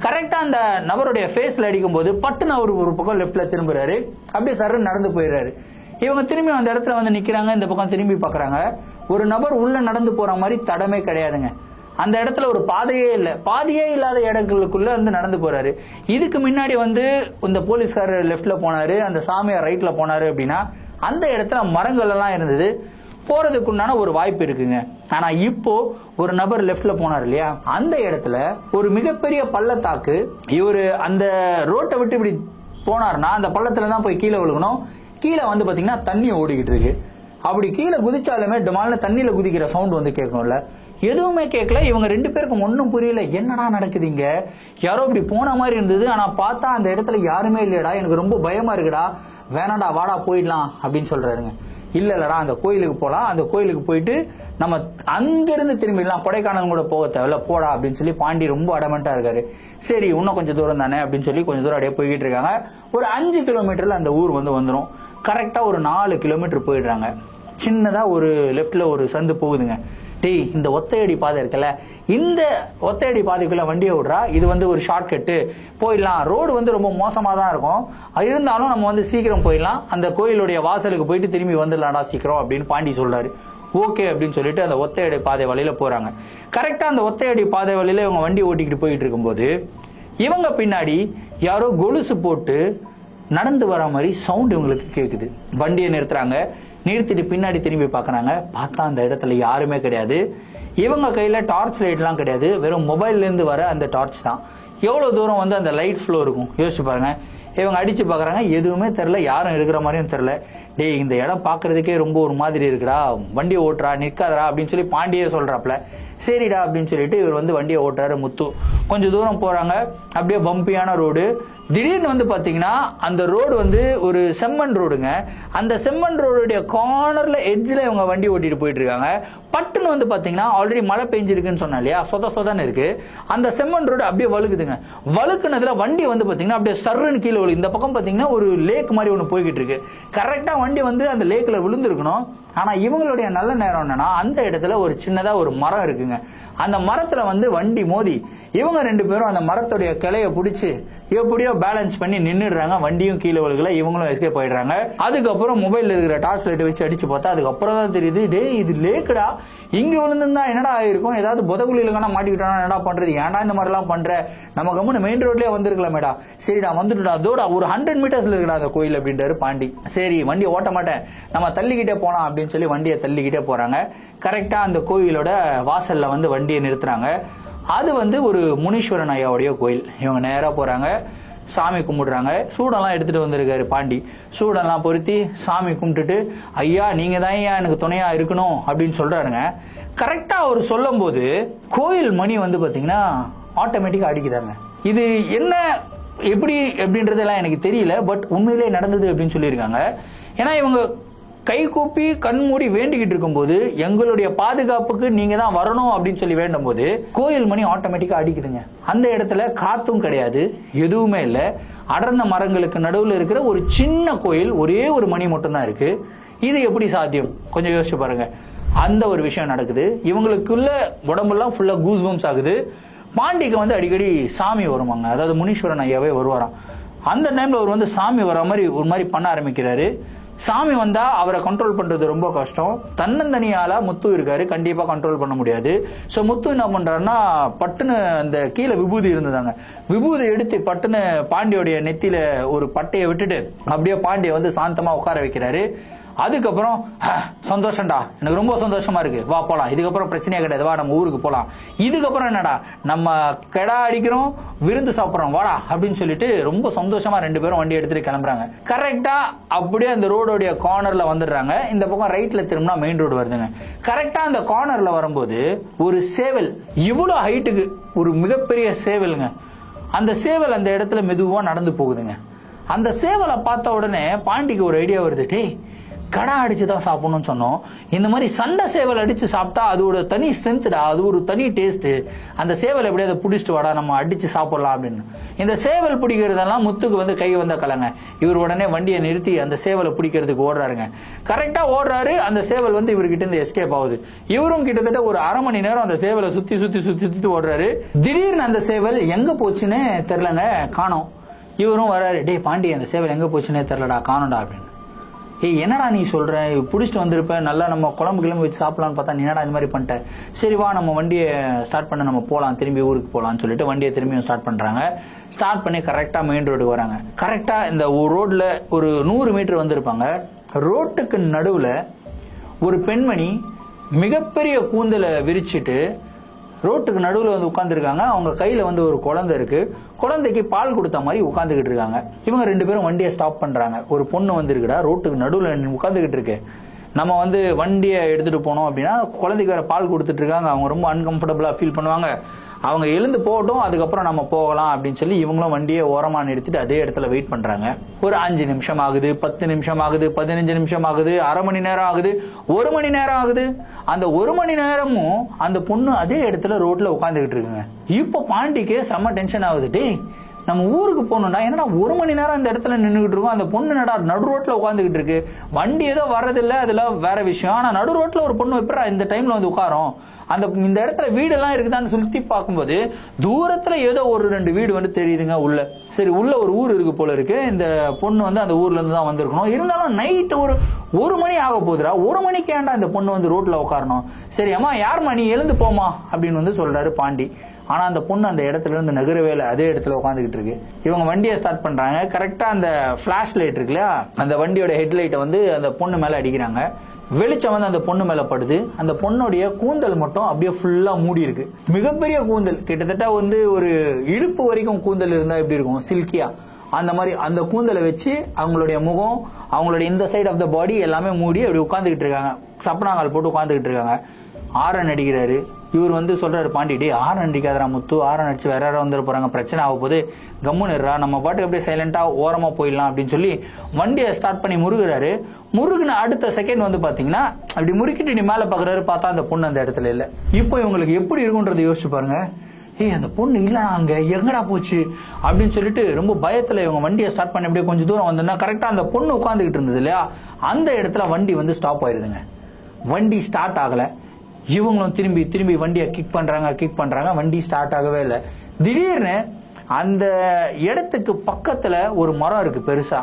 S1: கரெக்டா அந்த நபருடைய ஃபேஸ்ல அடிக்கும் போது பட்டுன்னு அவர் ஒரு பக்கம் லெஃப்ட்ல திரும்புறாரு, அப்படியே சர்ன்னு நடந்து போயிடுறாரு. இவங்க திரும்பி அந்த இடத்துல வந்து நிக்கிறாங்க, இந்த பக்கம் திரும்பி பாக்குறாங்க. ஒரு நபர் உள்ள நடந்து போற மாதிரி தடமே கிடையாதுங்க. அந்த இடத்துல ஒரு பாதையே இல்ல, பாதையே இல்லாத இடங்களுக்குள்ள வந்து நடந்து போறாரு. இதுக்கு முன்னாடி வந்து இந்த போலீஸ்காரர் லெஃப்ட்ல போனாரு, அந்த சாமியார் ரைட்ல போனாரு அப்படின்னா அந்த இடத்துல மரங்கள் எல்லாம் இருந்தது, போறதுக்குண்டான ஒரு வாய்ப்பு இருக்குங்க. ஆனா இப்போ ஒரு நபர் லெஃப்ட்ல போனார் இல்லையா, அந்த இடத்துல ஒரு மிகப்பெரிய பள்ளத்தாக்கு. இவரு அந்த ரோட்டை விட்டு இப்படி போனார்னா அந்த பள்ளத்துல தான் போய் கீழே விழுகணும். கீழே வந்து பாத்தீங்கன்னா தண்ணி ஓடிக்கிட்டு இருக்கு. அப்படி கீழே குதிச்சாலுமே டமால்னு தண்ணியில குதிக்கிற சவுண்ட் வந்து கேட்கணும்ல, எதுவுமே கேட்கல. இவங்க 2 பேருக்கும் ஒன்னும் புரியல, என்னடா நடக்குதுங்க, யாரோ இப்படி போன மாதிரி இருந்தது, ஆனா பார்த்தா அந்த இடத்துல யாருமே இல்லையடா, எனக்கு ரொம்ப பயமா இருக்குடா, வேணாண்டா வாடா போயிடலாம் அப்படின்னு சொல்றாருங்க. இல்லடா அந்த கோயிலுக்கு போலாம், அந்த கோயிலுக்கு போயிட்டு நம்ம அங்கிருந்து திரும்பிடலாம், கொடைக்கானல் கூட போக தேவையில்ல, போடா அப்படின்னு சொல்லி பாண்டி ரொம்ப அடமெண்டா இருக்காரு. சரி இன்னும் கொஞ்சம் தூரம் தானே அப்படின்னு சொல்லி கொஞ்சம் தூரம் அப்படியே போய்கிட்டு இருக்காங்க. ஒரு 5 கிலோமீட்டர்ல அந்த ஊர் வந்து வந்துடும். கரெக்டா ஒரு 4 கிலோமீட்டர் போயிடுறாங்க. சின்னதா ஒரு லெஃப்ட்ல ஒரு சந்து போகுதுங்க. டேய் இந்த ஒத்தையடி பாதை இருக்குல்ல, இந்த ஒத்தையடி பாதைக்குள்ள வண்டியை விடுறா, இது வந்து ஒரு ஷார்ட் கட்டு போயிடலாம், ரோடு வந்து ரொம்ப மோசமா தான் இருக்கும், இருந்தாலும் நம்ம வந்து சீக்கிரம் போயிடலாம், அந்த கோயிலுடைய வாசலுக்கு போயிட்டு திரும்பி வந்துடலாம்டா சீக்கிரம் அப்படின்னு பாண்டி சொல்றாரு. ஓகே அப்படின்னு சொல்லிட்டு அந்த ஒத்தையடி பாதை வழியில போறாங்க. கரெக்டா அந்த ஒத்தையடி பாதை வழியில இவங்க வண்டி ஓட்டிக்கிட்டு போயிட்டு இருக்கும்போது இவங்க பின்னாடி யாரோ கொலுசு போட்டு நடந்து வர மாதிரி சவுண்ட் இவங்களுக்கு கேக்குது. வண்டியை நிறுத்துறாங்க, நிறுத்திட்டு பின்னாடி திரும்பி பாக்குறாங்க. பார்த்தா அந்த இடத்துல யாருமே கிடையாது. இவங்க கையில டார்ச் லைட் எல்லாம் கிடையாது, வெறும் மொபைல்ல இருந்து வர அந்த டார்ச் தான். எவ்வளவு தூரம் வந்து அந்த லைட் ஃப்ளோ இருக்கும் யோசிச்சு பாருங்க. இவங்க அடிச்சு பாக்குறாங்க, எதுவுமே தெரியல, யாரும் இருக்கிற மாதிரியும் தெரியல. டேய் இந்த இடம் பாக்குறதுக்கே ரொம்ப ஒரு மாதிரி இருக்குடா, வண்டியை ஓட்டுறா நிற்காதரா அப்படின்னு சொல்லி பாண்டியே சொல்றாப்ல. சரிடா அப்படின்னு சொல்லிட்டு இவர் வந்து வண்டியை ஓட்டுறாரு முத்து. கொஞ்சம் தூரம் போறாங்க, அப்படியே பம்பியான ரோடு. திடீர்னு வந்து பாத்தீங்கன்னா அந்த ரோடு வந்து ஒரு செம்மண் ரோடுங்க. அந்த செம்மண் ரோடுடைய கார்னர்ல எட்ஜ்ல இவங்க வண்டி ஓட்டிட்டு போயிட்டு இருக்காங்க. பட்டுன்னு வந்து பாத்தீங்கன்னா ஆல்ரெடி மழை பெஞ்சிருக்குன்னு சொன்னா இல்லையா, சொதன்னு இருக்கு. அந்த செம்மண் ரோடு அப்படியே வழுக்குதுங்க. வழுக்குனதுல வண்டி வந்து பாத்தீங்கன்னா அப்படியே சர்ன்னு கீழே விழுது. இந்த பக்கம் பாத்தீங்கன்னா ஒரு லேக் மாதிரி ஒண்ணு போய்கிட்டு இருக்கு. கரெக்டா வண்டி வந்து அந்த லேக்ல விழுந்திருக்கணும். ஆனா இவங்களுடைய நல்ல நேரம் என்னன்னா அந்த இடத்துல ஒரு சின்னதா ஒரு மரம் இருக்குங்க. அந்த மரத்துல வந்து வண்டி மோதி இவங்க 2 பேரும் அந்த மரத்துடைய கிளைய பிடிச்சு எப்படியோ பேலன்ஸ் பண்ணி நின்னுடுறாங்க. வண்டியும் கீழே விழுகல, இவங்களும் எஸ்கேப் ஆயிடுறாங்க. அதுக்கப்புறம் மொபைல்ல இருக்கிற டார்ச் லைட் வச்சு அடிச்சு பார்த்தா அதுக்கப்புறம் தான் தெரியுது, டே இது லேக்குடா, இங்க விழுந்திருந்தா என்னடா ஆயிருக்கும், ஏதாவது புதகுழியில மாட்டிக்கிட்டோம்னா என்னடா பண்றது, ஏன்டா இந்த மாதிரி எல்லாம் பண்ற, நம்ம கம்முன்னு மெயின் ரோட்லயே வந்திருக்கலாமேடா, சரிடா வந்துட்டுடா, அதோட ஒரு 100 மீட்டர்ஸ்ல இருக்கடா அந்த கோயில் அப்படின்றாரு பாண்டி. சரி வண்டி ஓட்ட மாட்டேன், நம்ம தள்ளிக்கிட்டே போலாம் அப்படின்னு சொல்லி வண்டியை தள்ளிக்கிட்டே போறாங்க. கரெக்டா அந்த கோயிலோட வாசல்ல வந்து வண்டியை நிறுத்துறாங்க. அது வந்து ஒரு முனீஸ்வரன் ஐயாவுடைய கோயில். இவங்க நேரா போறாங்க. சாமி கும்பிடுறாங்க. சூடெல்லாம் எடுத்துட்டு வந்திருக்காரு பாண்டி. சூடெல்லாம் பொருத்தி சாமி கும்பிட்டுட்டு, ஐயா நீங்க தான் ஐயா எனக்கு துணையா இருக்கணும் அப்படின்னு சொல்றாருங்க. கரெக்டா அவர் சொல்லும் போது கோயில் மணி வந்து பாத்தீங்கன்னா ஆட்டோமேட்டிக்கா அடிக்குதாங்க. இது என்ன எப்படி அப்படின்றதெல்லாம் எனக்கு தெரியல, பட் உண்மையிலே நடந்தது அப்படின்னு சொல்லியிருக்காங்க. ஏன்னா இவங்க கை கூப்பி கண் மூடி வேண்டிக்கிட்டு இருக்கும்போது, எங்களுடைய பாதுகாப்புக்கு நீங்க தான் வரணும் அப்படின்னு சொல்லி வேண்டும் போது கோயில் மணி ஆட்டோமேட்டிக்கா அடிக்குதுங்க. அந்த இடத்துல காத்தும் கிடையாது, எதுவுமே இல்லை. அடர்ந்த மரங்களுக்கு நடுவில் இருக்கிற ஒரு சின்ன கோயில், ஒரே ஒரு மணி மட்டும் தான் இருக்கு. இது எப்படி சாத்தியம்? கொஞ்சம் யோசிச்சு பாருங்க. அந்த ஒரு விஷயம் நடக்குது. இவங்களுக்குள்ள உடம்பெல்லாம் ஃபுல்லா கூஸ் பம்ப்ஸ் ஆகுது. பாண்டிக்கு வந்து அடிக்கடி சாமி வருவாங்க, அதாவது முனீஸ்வரன் ஐயாவே வருவாராம். அந்த டைம்ல அவர் வந்து சாமி வர மாதிரி ஒரு மாதிரி பண்ண ஆரம்பிக்கிறாரு. சாமி வந்தா அவரை கண்ட்ரோல் பண்றது ரொம்ப கஷ்டம். தன்னந்தனியால முத்து இருக்காரு, கண்டிப்பா கண்ட்ரோல் பண்ண முடியாது. சோ முத்து என்ன பண்றாருன்னா, பட்டுன்னு அந்த கீழே விபூதி இருந்ததாங்க, விபூதி எடுத்து பட்டுன்னு பாண்டியோடைய நெத்தியில ஒரு பட்டையை விட்டுட்டு அப்படியே பாண்டிய வந்து சாந்தமா உட்கார வைக்கிறாரு. அதுக்கப்புறம் சந்தோஷம்டா, எனக்கு ரொம்ப சந்தோஷமா இருக்கு, வா போலாம், இதுக்கப்புறம் பிரச்சனையே கிடையாது, வா நம்ம ஊருக்கு போலாம், இதுக்கப்புறம் என்னடா நம்ம கெடா அடிக்கிறோம், விருந்து சாப்பிடுறோம், வாடா அப்படின்னு சொல்லிட்டு ரொம்ப சந்தோஷமா ரெண்டு பேரும் வண்டி எடுத்துட்டு கிளம்புறாங்க. கரெக்டா அப்படியே அந்த ரோடோடைய கார்னர்ல வந்துடுறாங்க. இந்த பக்கம் ரைட்ல திரும்பினா மெயின் ரோடு வருதுங்க. கரெக்டா அந்த கார்னர்ல வரும்போது ஒரு சேவல், இவ்வளவு ஹைட்டுக்கு ஒரு மிகப்பெரிய சேவலுங்க, அந்த சேவல் அந்த இடத்துல மெதுவா நடந்து போகுதுங்க. அந்த சேவலை பார்த்த உடனே பாண்டிக்கு ஒரு ஐடியா வருது, டேய் கடா அடிச்சு தான் சாப்பிடணும்னு சொன்னோம், இந்த மாதிரி சண்டை சேவல் அடிச்சு சாப்பிட்டா அதோட தனி ஸ்ட்ரென்த்டா, அது ஒரு தனி டேஸ்ட், அந்த சேவல் எப்படியாவது பிடிச்சிட்டு வாடா நம்ம அடிச்சு சாப்பிடலாம் அப்படின்னு. இந்த சேவல் பிடிக்கிறதெல்லாம் முத்துக்கு வந்து கை வந்த கலங்க. இவர் உடனே வண்டியை நிறுத்தி அந்த சேவலை பிடிக்கிறதுக்கு ஓடுறாருங்க. கரெக்டா ஓடுறாரு, அந்த சேவல் வந்து இவர்கிட்ட இருந்து எஸ்கேப் ஆகுது. இவரும் கிட்டத்தட்ட ஒரு அரை மணி நேரம் அந்த சேவலை சுத்தி சுத்தி சுத்தி சுத்தி ஓடுறாரு. திடீர்னு அந்த சேவல் எங்க போச்சுன்னு தெரியலங்க, காணோம். இவரும் வர்றாரு, டே பாண்டி அந்த சேவல் எங்க போச்சுன்னே தெரியலடா, காணோம்டா அப்படின்னு. ஏய் என்னடா நீ சொல்ற, பிடிச்சிட்டு வந்திருப்பேன், நல்லா நம்ம குழம்பு கிளம்பி வச்சு சாப்பிடலான்னு பார்த்தா நீ என்னடா இந்த மாதிரி பண்ணிட்ட, சரி வா நம்ம வண்டியை ஸ்டார்ட் பண்ண, நம்ம போகலாம், திரும்பி ஊருக்கு போகலான்னு சொல்லிட்டு வண்டியை திரும்பியும் ஸ்டார்ட் பண்றாங்க. ஸ்டார்ட் பண்ணி கரெக்டா மெயின் ரோடுக்கு வராங்க. கரெக்டா இந்த ரோட்ல ஒரு 100 மீட்டர் வந்திருப்பாங்க. ரோட்டுக்கு நடுவுல ஒரு பெண்மணி மிகப்பெரிய கூந்தலை விரிச்சிட்டு ரோட்டுக்கு நடுவில் வந்து உட்காந்துருக்காங்க. அவங்க கையில வந்து ஒரு குழந்தை இருக்கு, குழந்தைக்கு பால் கொடுத்த மாதிரி உட்காந்துக்கிட்டு இருக்காங்க. இவங்க ரெண்டு பேரும் வண்டியை ஸ்டாப் பண்றாங்க. ஒரு பொண்ணு வந்து இருக்குடா ரோட்டுக்கு நடுவில் உட்காந்துக்கிட்டு இருக்கு, நம்ம வந்து வண்டியை எடுத்துட்டு போனோம் அப்படின்னா குழந்தைக்கு வேற பால் கொடுத்துட்டு இருக்காங்க, அவங்க ரொம்ப அன்கம்ஃபர்டபுளா ஃபீல் பண்ணுவாங்க, அவங்க எழுந்து போகட்டும் அதுக்கப்புறம் நம்ம போகலாம் அப்படின்னு சொல்லி இவங்களும் வண்டியை ஓரமா நிறுத்திட்டு அதே இடத்துல வெயிட் பண்றாங்க. ஒரு 5 நிமிஷம் ஆகுது, 10 நிமிஷம் ஆகுது, 15 நிமிஷம் ஆகுது, அரை மணி நேரம் ஆகுது, 1 மணி நேரம் ஆகுது. அந்த 1 மணி நேரமும் அந்த பொண்ணு அதே இடத்துல ரோட்ல உட்காந்துக்கிட்டு இருக்குங்க. இப்போ பாண்டிக்கு செம்ம டென்ஷன் ஆகுது, டேய் நம்ம ஊருக்கு போகணும்டா, என்னடா 1 மணி நேரம் இந்த இடத்துல நின்றுகிட்டு இருக்கோம், அந்த பொண்ணு என்னடா நடு ரோட்ல உட்காந்துக்கிட்டு இருக்கு, வண்டி ஏதோ வர்றதில்ல, அதுல வேற விஷயம், ஆனா நடு ரோட்ல ஒரு பொண்ணு எப்படா இந்த டைம்ல வந்து உட்காரும், இந்த இடத்துல வீடெல்லாம் இருக்குதான்னு சுத்தி பார்க்கும்போது தூரத்துல ஏதோ ஒரு 2 வீடு வந்து தெரியுதுங்க உள்ள. சரி உள்ள ஒரு ஊர் இருக்கு போல இருக்கு, இந்த பொண்ணு வந்து அந்த ஊர்ல இருந்து தான் வந்திருக்கணும். இருந்தாலும் நைட் ஒரு மணி ஆக போகுதுடா, 1 மணிக்கு ஏன்டா இந்த பொண்ணு வந்து ரோட்ல உட்காரணும், சரி அம்மா யாருமா நீ எழுந்து போமா அப்படின்னு வந்து சொல்றாரு பாண்டி. ஆனா அந்த பொண்ணு அந்த இடத்துல இருந்து நகரவே இல்லை, அதே இடத்துல உட்காந்துக்கிட்டு இருக்கு. இவங்க வண்டியை ஸ்டார்ட் பண்றாங்க. கரெக்டா அந்த பிளாஷ் லைட் இருக்கு இல்லையா, அந்த வண்டியோட ஹெட்லைட்டை வந்து அந்த பொண்ணு மேல அடிக்கிறாங்க. வெளிச்சம் வந்து அந்த பொண்ணு மேல படுது. அந்த பொண்ணுடைய கூந்தல் மட்டும் அப்படியே ஃபுல்லா மூடி இருக்கு, மிகப்பெரிய கூந்தல், கிட்டத்தட்ட வந்து ஒரு இடுப்பு வரைக்கும் கூந்தல் இருந்தா எப்படி இருக்கும் சில்கியா, அந்த மாதிரி அந்த கூந்தலை வச்சு அவங்களுடைய முகம், அவங்களுடைய இந்த சைடு ஆஃப் த பாடி எல்லாமே மூடி அப்படி உட்காந்துக்கிட்டு இருக்காங்க. சப்பனாங்கால் போட்டு உட்காந்துக்கிட்டு இருக்காங்க. ஆரன் அடிக்கிறாரு. இவர் வந்து சொல்றாரு, பாண்டி டே ஆரன் அடிக்காதரா முத்து, ஆரன் அடிச்சு வேற யாரும் வந்துட போறாங்க, பிரச்சனை ஆக போது, கம்முன்னு இருறா, நம்ம பாட்டுக்கு அப்படியே சைலண்டா ஓரமா போயிடலாம் அப்படின்னு சொல்லி வண்டியை ஸ்டார்ட் பண்ணி முருகுறாரு. முருகுன அடுத்த செகண்ட் வந்து பாத்தீங்கன்னா அப்படி முறுக்கிட்டு நீ மேல பாக்குறாரு, பார்த்தா அந்த பொண்ணு அந்த இடத்துல இல்ல. இப்போ இவங்களுக்கு எப்படி இருக்கும்ன்றதை யோசிச்சு பாருங்க. ஏய் அந்த பொண்ணு இல்ல அங்க எங்கடா போச்சு அப்படின்னு சொல்லிட்டு ரொம்ப பயத்துல இவங்க வண்டியை ஸ்டார்ட் பண்ணி அப்படியே கொஞ்சம் தூரம் வந்தோம்னா கரெக்டா அந்த பொண்ணு உட்காந்துக்கிட்டு இருந்தது இல்லையா, அந்த இடத்துல வண்டி வந்து ஸ்டாப் ஆயிருதுங்க. வண்டி ஸ்டார்ட் ஆகல. இவங்களும் திரும்பி திரும்பி வண்டியை கிக் பண்றாங்க, வண்டி ஸ்டார்ட் ஆகவே இல்லை. திடீர்னு அந்த இடத்துக்கு பக்கத்துல ஒரு மரம் இருக்கு பெருசா,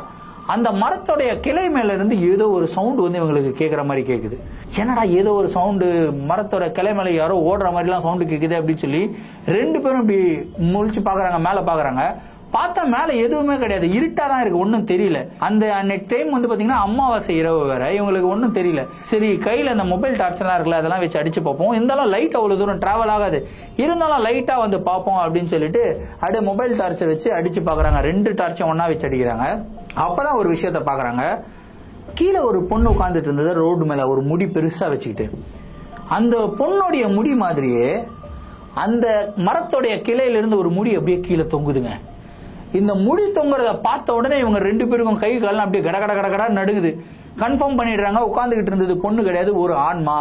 S1: அந்த மரத்தோடைய கிளை மேல இருந்து ஏதோ ஒரு சவுண்ட் வந்து இவங்களுக்கு கேட்கிற மாதிரி கேக்குது. என்னடா ஏதோ ஒரு சவுண்டு, மரத்தோட கிளை மேல யாரோ ஓடுற மாதிரி எல்லாம் சவுண்டு கேக்குது அப்படின்னு சொல்லி 2 பேரும் இப்படி முழிச்சு பாக்குறாங்க, மேல பாக்குறாங்க. பார்த்தா மேல எதுவுமே கிடையாது, இருட்டா தான் இருக்கு, ஒன்னும் தெரியல. அந்த அன்னைக்கு டைம் வந்து பாத்தீங்கன்னா அமாவாசை இரவு வேற, இவங்களுக்கு ஒன்னும் தெரியல. சரி கையில அந்த மொபைல் டார்ச் எல்லாம் இருக்குல்ல, அதெல்லாம் வச்சு அடிச்சு பார்ப்போம், இருந்தாலும் லைட் அவ்வளவு தூரம் டிராவல் ஆகாது, இருந்தாலும் லைட்டா வந்து பார்ப்போம் அப்படின்னு சொல்லிட்டு அப்படியே மொபைல் டார்ச்சை வச்சு அடிச்சு பாக்குறாங்க. 2 டார்ச்சும் ஒன்னா வச்சு அடிக்கிறாங்க. அப்பதான் ஒரு விஷயத்த பாக்குறாங்க. கீழே ஒரு பொண்ணு உட்கார்ந்துட்டு இருந்தது ரோடு மேல, ஒரு முடி பெருசா வச்சுக்கிட்டு. அந்த பொண்ணுடைய முடி மாதிரியே அந்த மரத்துடைய கிளையில இருந்து ஒரு முடி அப்படியே கீழே தொங்குதுங்க. இந்த முடி தொங்குறத பார்த்த உடனே இவங்க 2 பேருக்கும் கை காலம் அப்படியே கட கட கட கட நடுங்குது. கன்ஃபார்ம் பண்ணிடுறாங்க, உட்காந்துக்கிட்டு இருந்தது பொண்ணு கிடையாது, ஒரு ஆன்மா.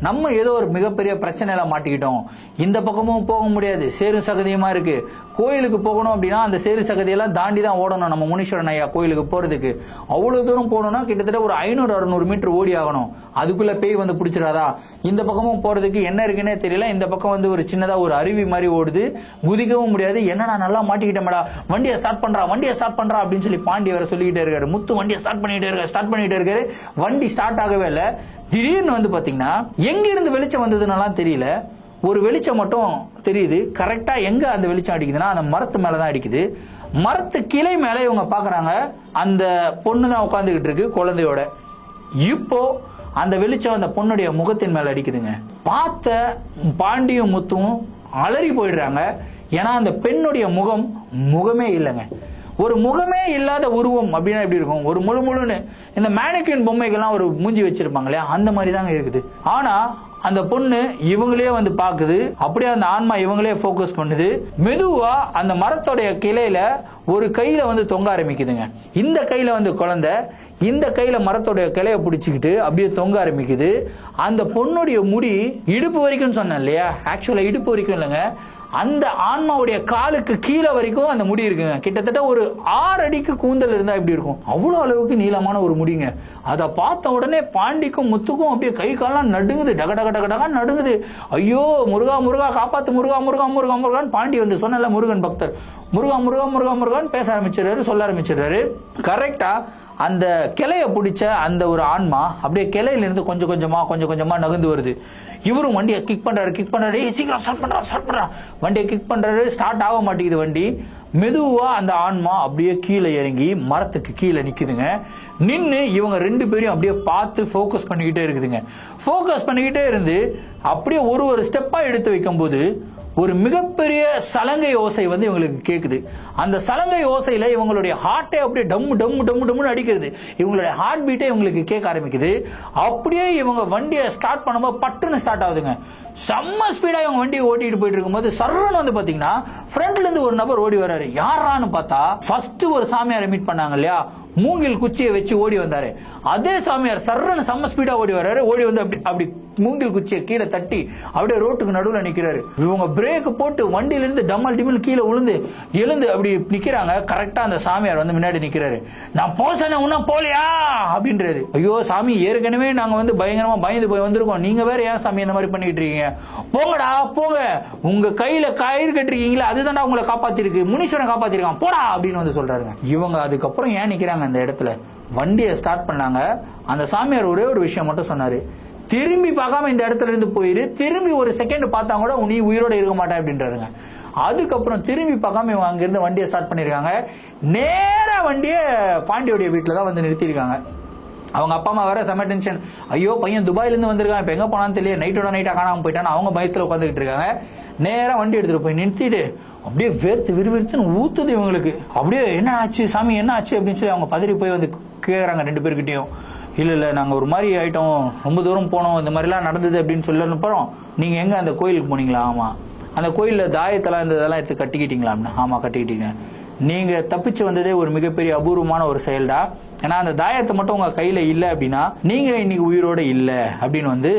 S1: நம்ம ஏதோ ஒரு மிகப்பெரிய பிரச்சனையில மாட்டிக்கிட்டோம், இந்த பக்கமும் போக முடியாது, சேரு சகதியமா இருக்கு. கோயிலுக்கு போகணும் அப்படின்னா அந்த சேரு சகதியெல்லாம் தாண்டி தான் ஓடணும். நம்ம முனீஸ்வரன் ஐயா கோயிலுக்கு போறதுக்கு அவ்வளவு தூரம் போகணும்னா கிட்டத்தட்ட ஒரு 500-600 மீட்டர் ஓடி ஆகணும். அதுக்குள்ள பேய் வந்து பிடிச்சிடாதா? இந்த பக்கமும் போறதுக்கு என்ன இருக்குன்னே தெரியல. இந்த பக்கம் வந்து ஒரு சின்னதா ஒரு அருவி மாதிரி ஓடுது, குதிக்கவும் முடியாது. என்னடா நல்லா மாட்டிக்கிட்டேன்டா, வண்டியை ஸ்டார்ட் பண்றா, வண்டியை ஸ்டார்ட் பண்றா அப்படின்னு சொல்லி பாண்டி வர சொல்லிக்கிட்டே இருக்காரு. முத்து வண்டியை ஸ்டார்ட் பண்ணிட்டே இருக்காரு. வண்டி ஸ்டார்ட் ஆகவே இல்ல. திடீர்னு வந்து பாத்தீங்கன்னா எங்க இருந்து வெளிச்சம் வந்ததுன்னு தெரியல, ஒரு வெளிச்சம் மட்டும் தெரியுது. கரெக்டா எங்க அந்த வெளிச்சம் அடிக்குதுன்னா அந்த மரத்து மேலதான் அடிக்குது. மரத்து கிளை மேல இவங்க பாக்குறாங்க, அந்த பொண்ணு தான் உட்கார்ந்துகிட்டு இருக்கு குழந்தையோட. இப்போ அந்த வெளிச்சம் அந்த பொண்ணுடைய முகத்தின் மேல அடிக்குதுங்க. பார்த்த பாண்டியும் முத்தும் அலறி போயிடுறாங்க. ஏன்னா அந்த பெண்ணுடைய முகமே இல்லைங்க. ஒரு முகமே இல்லாத உருவம் அப்படின்னா எப்படி இருக்கும்? ஒரு முழுன்னு இந்த மேனிக்வின் பொம்மைகள்லாம் ஒரு மூஞ்சி வச்சிருப்பாங்க இல்லையா, அந்த மாதிரி தாங்க இருக்குது. ஆனா அந்த பொண்ணு இவங்களே வந்து பாக்குது. அப்படியே அந்த ஆன்மா இவங்களே போக்கஸ் பண்ணுது. மெதுவா அந்த மரத்தோடைய கிளையில ஒரு கையில வந்து தொங்க ஆரம்பிக்குதுங்க. இந்த கையில வந்து குழந்தை, இந்த கையில மரத்தோடைய கிளைய பிடிச்சிக்கிட்டு அப்படியே தொங்க ஆரம்பிக்குது. அந்த பொண்ணுடைய முடி இடுப்பு வரைக்கும் சொன்னேன் இல்லையா, ஆக்சுவலா இடுப்பு வரைக்கும் இல்லைங்க, அந்த ஆன்மாவுடைய காலுக்கு கீழே வரைக்கும் அந்த முடி இருக்குங்க. கிட்டத்தட்ட ஒரு 6 அடிக்கு கூந்தல் இருந்தா எப்படி இருக்கும், அவ்வளவு அளவுக்கு நீளமான ஒரு முடிங்க. அதை பார்த்த உடனே பாண்டிக்கும் முத்துக்கும் அப்படியே கை காலெல்லாம் நடுங்குது, டக டக டக டக நடுங்குது. ஐயோ முருகா முருகா காப்பாத்து, முருகா முருகா முருகா முருகான்னு பாண்டி வந்து சொன்னல, முருகன் பக்தர், முருகா முருகா முருகா முருகான்னு பேச ஆரம்பிச்சிடுறாரு, சொல்ல ஆரம்பிச்சிடுறாரு. கரெக்டா அந்த கிளைய பிடிச்ச அந்த ஒரு ஆன்மா அப்படியே கிளையில இருந்து கொஞ்சம் கொஞ்சமா நகர்ந்து வருது. இவரும் வண்டியை கிக் பண்றாரு, சீக்கிரம் ஸ்டார்ட் பண்றா. வண்டியை கிக் பண்றாரு, ஸ்டார்ட் ஆக மாட்டேங்குது வண்டி. மெதுவா அந்த ஆன்மா அப்படியே கீழே இறங்கி மரத்துக்கு கீழே நிக்குதுங்க. நின்னு இவங்க 2 பேரையும் அப்படியே பார்த்து போக்கஸ் பண்ணிக்கிட்டே இருக்குதுங்க. போக்கஸ் பண்ணிக்கிட்டே இருந்து அப்படியே ஒரு ஸ்டெப்பா எடுத்து வைக்கும் போது ஒரு மிகப்பெரிய சலங்கை ஓசை வந்து இவங்களுக்கு கேக்குது. அந்த சலங்கை ஓசையில இவங்களுடைய ஹார்ட்டே அப்படியே டம்மு அடிக்கிறது. இவங்களுடைய ஹார்ட் பீட்டே இவங்களுக்கு கேட்க ஆரம்பிக்குது. அப்படியே இவங்க வண்டியை ஸ்டார்ட் பண்ணும்போது பட்டுன்னு ஸ்டார்ட் ஆகுதுங்க. செம்ம ஸ்பீடா இவங்க வண்டியை ஓட்டிட்டு போயிட்டு இருக்கும்போது சர்றன்னு வந்து பாத்தீங்கன்னா ஃப்ரண்ட்ல இருந்து ஒரு நபர் ஓடி வர்றாரு. யாரான்னு பார்த்தா ஃபர்ஸ்ட் ஒரு சாமியாரை மீட் பண்ணாங்க இல்லையா, மூங்கில் குச்சியை வச்சு ஓடி வந்தாரு. அதே சாமியார் சர்றன்னு செம்ம ஸ்பீடா ஓடி வர்றாரு. ஓடி வந்து அப்படி மூங்கில் குச்சியை கீழே தட்டி அப்படியே ரோட்டுக்கு நடுவில் நிக்கிறாரு. இவங்க பிரேக் போட்டு வண்டியில இருந்து டம்மல் டிமில் கீழே விழுந்து எழுந்து அப்படி நிக்கிறாங்க. கரெக்டா அந்த சாமியார் வந்து முன்னாடி நிக்கிறாரு. நான் போசன உன்ன போலியா அப்படின்றாரு. ஐயோ சாமி, ஏற்கனவே நாங்க வந்து பயங்கரமா பயந்து போய் வந்திருக்கோம், நீங்க வேற ஏன் சாமி இந்த மாதிரி பண்ணிட்டு இருக்கீங்க? போங்கடா போங்க, உங்க கையில கயிறு கட்டிருக்கீங்களா, அதுதான் உங்களை காப்பாத்திருக்கு, முனீஸ்வரன் காப்பாத்திருக்கான், போடா அப்படின்னு வந்து சொல்றாருங்க. இவங்க அதுக்கப்புறம் ஏன் நிக்கிறாங்க அந்த இடத்துல, வண்டியை ஸ்டார்ட் பண்ணாங்க. அந்த சாமியார் ஒரே ஒரு விஷயம் மட்டும் சொன்னாரு, திரும்பி பார்க்காம இந்த இடத்துல இருந்து போயிரு, திரும்பி ஒரு செகண்ட் பார்த்தா கூட நீ உயிரோட இருக்க மாட்டேன் அப்படின்றாருங்க. அதுக்கப்புறம் திரும்பி பார்க்காம இவங்க அங்கிருந்து வண்டியை ஸ்டார்ட் பண்ணிருக்காங்க. நேரா வண்டியை பாண்டியோடைய வீட்டுல தான் வந்து நிறுத்திருக்காங்க. அவங்க அப்பா அம்மா வேற செம டென்ஷன். ஐயோ பையன் துபாயில இருந்து வந்திருக்கான், இப்ப எங்க போனான்னு தெரியல, நைட்டோட நைட்டா காணாம போயிட்டான்னு அவங்க பயத்துல உட்காந்துக்கிட்டு இருக்காங்க. நேரா வண்டி எடுத்துட்டு போய் நிறுத்திட்டு அப்படியே வேர்த்து விறுவிறுத்துன்னு ஊத்துது இவங்களுக்கு. அப்படியே என்ன ஆச்சு சாமி, என்ன ஆச்சு அப்படின்னு சொல்லி அவங்க பதறி போய் வந்து கேக்குறாங்க 2 பேர்கிட்டயும். இல்ல நாங்க ஒரு மாதிரி ஆயிட்டோம், ரொம்ப தூரம் போனோம், இந்த மாதிரி எல்லாம் நடந்தது அப்படின்னு சொல்ல போறோம். நீங்க எங்க அந்த கோயிலுக்கு போனீங்களா? ஆமா. அந்த கோயில்ல தாயத்தெல்லாம் இந்த இதெல்லாம் எடுத்து கட்டிக்கிட்டீங்களா? ஆமா கட்டிக்கிட்டீங்க. நீங்க தப்பிச்சு வந்ததே ஒரு மிகப்பெரிய அபூர்வமான ஒரு செயல்டா. ஏன்னா அந்த தாயத்தை மட்டும் உங்க கையில இல்ல அப்படின்னா நீங்க இன்னைக்கு உயிரோட இல்ல அப்படின்னு வந்து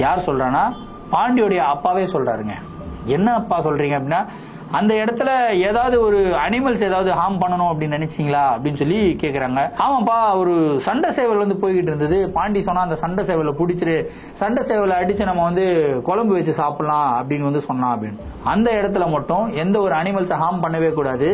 S1: யார் சொல்றானா, பாண்டியோடைய அப்பாவே சொல்றாருங்க. என்ன அப்பா சொல்றீங்க அப்படின்னா, அந்த இடத்துல ஏதாவது ஒரு அனிமல்ஸ் ஏதாவது ஹார்ம் பண்ணணும் அப்படின்னு நினைச்சீங்களா அப்படின்னு சொல்லி கேக்குறாங்க. ஆமாப்பா, ஒரு சண்டை சேவல் வந்து போய்கிட்டு இருந்தது, பாண்டி சொன்னா அந்த சண்டை சேவலை பிடிச்சிரு, சண்டை சேவலை அடிச்சு நம்ம வந்து குழம்பு வச்சு சாப்பிடலாம் அப்படின்னு வந்து சொன்னான் அப்படின்னு. அந்த இடத்துல மட்டும் எந்த ஒரு அனிமல்ஸை ஹார்ம் பண்ணவே கூடாது.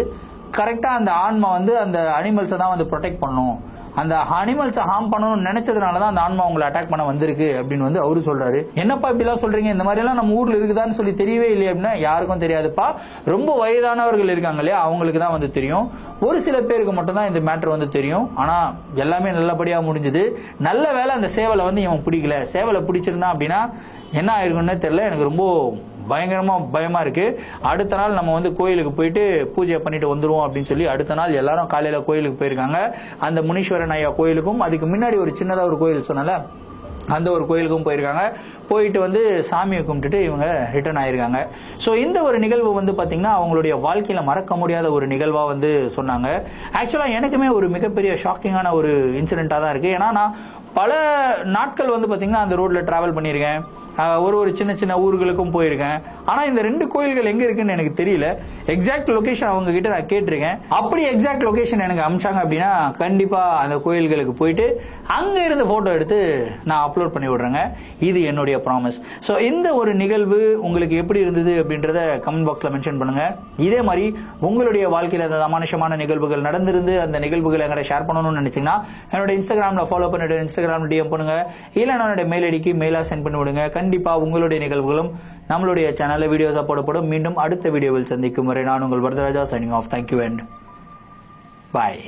S1: கரெக்டா அந்த ஆன்மா வந்து அந்த அனிமல்ஸை தான் வந்து ப்ரொடெக்ட் பண்ணும். அந்த அனிமல்ஸை ஹார்ம் பண்ணணும்னு நினைச்சதுனால தான் அந்த ஆன்மா உங்களை அட்டாக் பண்ண வந்திருக்கு அப்படின்னு வந்து அவரு சொல்றாரு. என்னப்பா இப்படி எல்லாம் சொல்றீங்க, இந்த மாதிரி எல்லாம் நம்ம ஊர்ல இருக்குதான்னு சொல்லி தெரியவே இல்லையா அப்படின்னா, யாருக்கும் தெரியாதுப்பா. ரொம்ப வயதானவர்கள் இருக்காங்க இல்லையா, அவங்களுக்கு தான் வந்து தெரியும். ஒரு சில பேருக்கு மட்டும் தான் இந்த மேட்டர் வந்து தெரியும். ஆனா எல்லாமே நல்லபடியா முடிஞ்சது. நல்ல வேலை அந்த சேவலை வந்து இவன் பிடிக்கல. சேவலை பிடிச்சிருந்தான் அப்படின்னா என்ன ஆயிருக்கும்னே தெரியல. எனக்கு ரொம்ப பயங்கரமா பயமா இருக்கு. அடுத்த நாள் நம்ம வந்து கோயிலுக்கு போயிட்டு பூஜை பண்ணிட்டு வந்துருவோம் அப்படின்னு சொல்லி அடுத்த நாள் எல்லாரும் காலையில கோயிலுக்கு போயிருக்காங்க. அந்த முனீஸ்வரன் ஐயா கோயிலுக்கும், அதுக்கு முன்னாடி ஒரு சின்னதா ஒரு கோயில் சொன்னல, அந்த ஒரு கோயிலுக்கும் போயிருக்காங்க. போயிட்டு வந்து சாமியை கும்பிட்டுட்டு இவங்க ரிட்டர்ன் ஆயிருக்காங்க. ஸோ இந்த ஒரு நிகழ்வு வந்து பாத்தீங்கன்னா அவங்களுடைய வாழ்க்கையில மறக்க முடியாத ஒரு நிகழ்வா வந்து சொன்னாங்க. ஆக்சுவலா எனக்குமே ஒரு மிகப்பெரிய ஷாக்கிங்கான ஒரு இன்சிடென்ட்டா தான் இருக்கு. ஏன்னா நான் பல நாட்கள் வந்து பாத்தீங்கன்னா அந்த ரோட்ல டிராவல் பண்ணியிருக்கேன். ஒரு சின்ன சின்ன ஊர்களுக்கும் போயிருக்கேன். ஆனா இந்த 2 கோயில்கள் எங்க இருக்குன்னு எனக்கு தெரியல. எக்ஸாக்ட் லொகேஷன் அவங்க கிட்ட நான் கேட்டிருக்கேன். அப்படி எக்ஸாக்ட் லொகேஷன் எனக்கு அமிச்சாங்க அப்படின்னா கண்டிப்பா அந்த கோயில்களுக்கு போயிட்டு அங்க இருந்து போட்டோ எடுத்து நான் அப்லோட் பண்ணி விடுறேங்க. இது என்னுடைய ப்ராமிஸ். ஸோ இந்த ஒரு நிகழ்வு உங்களுக்கு எப்படி இருந்தது அப்படின்றத கமெண்ட் பாக்ஸ்ல மென்ஷன் பண்ணுங்க. இதே மாதிரி உங்களுடைய வாழ்க்கையில அந்த அமானுஷமான நிகழ்வுகள் நடந்திருந்து அந்த நிகழ்வுகளை எங்கிட்ட ஷேர் பண்ணணும்னு நினைச்சீங்கன்னா என்னோட இன்ஸ்டாகிராம்ல ஃபாலோ பண்ணிட்டு இன்ஸ்டாகிராம் டிஎம் பண்ணுங்க. இல்ல என்னோட மெயில் ஐடிக்கு மெயிலா சென்ட் பண்ணி விடுங்க. கண்டிப்பா உங்களுடைய நிகழ்வுகளும் நம்மளுடைய சேனல்ல வீடியோஸா போடப்படும். மீண்டும் அடுத்த வீடியோவில் சந்திக்கும் வரை நான் உங்கள் Varadaraja signing off. Thank you and bye.